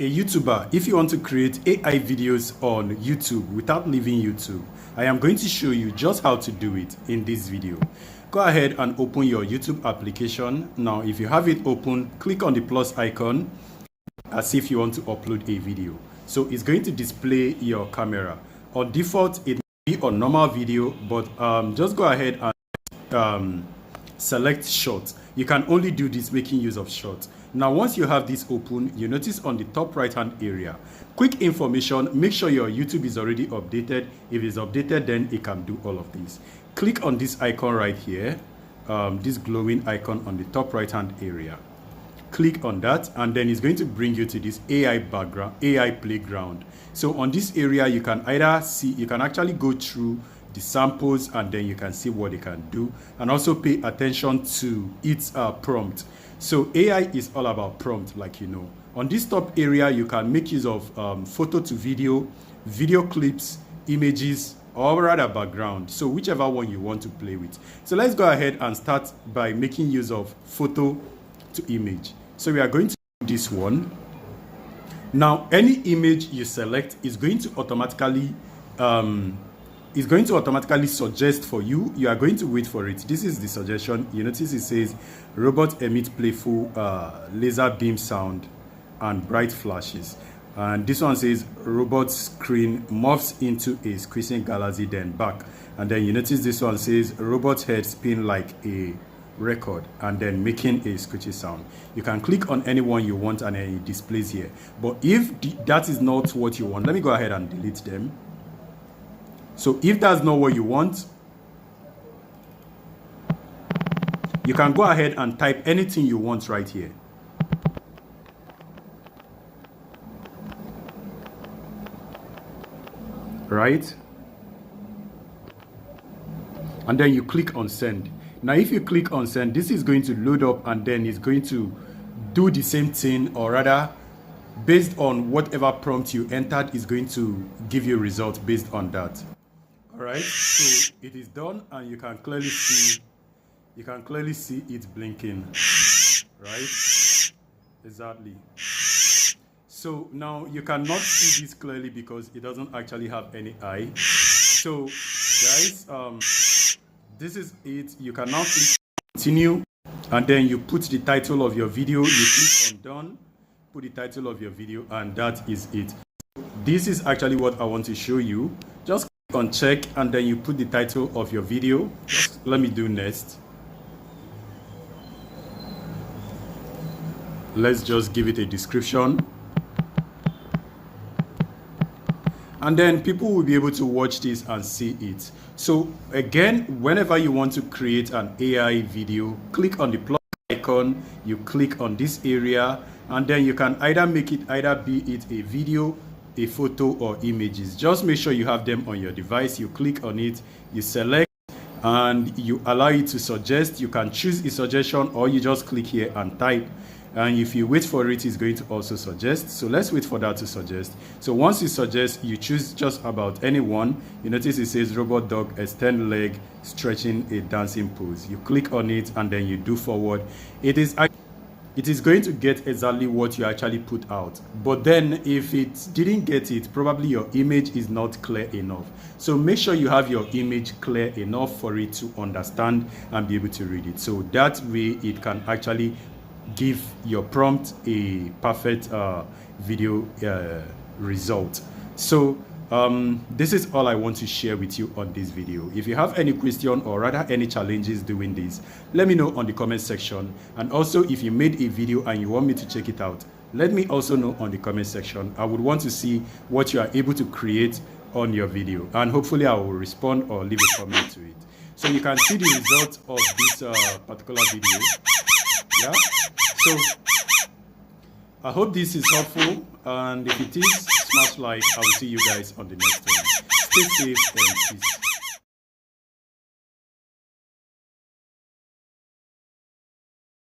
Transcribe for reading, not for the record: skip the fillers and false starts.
A YouTuber, if you want to create AI videos on YouTube without leaving YouTube, I am going to show you just how to do it in this video. Go ahead and open your YouTube application. Now, if you have it open, click on the plus icon as if you want to upload a video. So it's going to display your camera. On default, it may be on normal video, but just go ahead and select short. You can only do this making use of short. Now, once you have this open, you notice on the top right hand area, quick information, make sure your YouTube is already updated. If it's updated, then it can do all of this. Click on this icon right here, this glowing icon on the top right hand area. Click on that, and then it's going to bring you to this AI background, AI playground. So on this area, you can either see, you can actually go through the samples, and then you can see what it can do, and also pay attention to its prompt. So AI is all about prompt, like you know. On this top area, you can make use of photo to video, video clips, images, or rather background. So whichever one you want to play with. So let's go ahead and start by making use of photo to image. So we are going to do this one. Now, any image you select is going to automatically suggest for you. You are going to wait for it. This is the suggestion. You notice it says robot emit playful laser beam sound and bright flashes. And this one says robot screen morphs into a squeezing galaxy, then back. And then you notice this one says robot head spin like a record, and then making a screechy sound. You can click on any one you want and it displays here. But if that is not what you want, let me go ahead and delete them. So if that's not what you want, you can go ahead and type anything you want right here. Right? And then you click on send. Now, if you click on send, this is going to load up, and then it's going to do the same thing, or rather, based on whatever prompt you entered, is going to give you a result based on that. All right, so it is done, and you can clearly see it blinking, right? Exactly. So now you cannot see this clearly because it doesn't actually have any eye. So guys, this is it. You can now click continue, and then you put the title of your video. You click on done, put the title of your video, and that is it. This is actually what I want to show you. Just click on check, and then you put the title of your video. Just let me do next. Let's just give it a description. And then people will be able to watch this and see it. So again, whenever you want to create an AI video, click on the plus icon, you click on this area, and then you can either make it, either be it a video, a photo, or images. Just make sure you have them on your device. You click on it, you select, and you allow it to suggest. You can choose a suggestion, or you just click here and type. And if you wait for it, it's going to also suggest. So let's wait for that to suggest. So once it suggests, you choose just about any one. You notice it says robot dog extend leg stretching a dancing pose. You click on it, and then you do forward. It is going to get exactly what you actually put out. But then if it didn't get it, probably your image is not clear enough. So make sure you have your image clear enough for it to understand and be able to read it. So that way it can actually give your prompt a perfect video result. So this is all I want to share with you on this video. If you have any question, or rather any challenges doing this, let me know on the comment section. And also, if you made a video and you want me to check it out, let me also know on the comment section. I would want to see what you are able to create on your video, and hopefully I will respond or leave a comment to it. So you can see the result of this particular video. Yeah, so I hope this is helpful, and if it is, smash like. I will see you guys on the next one. Stay safe and peace.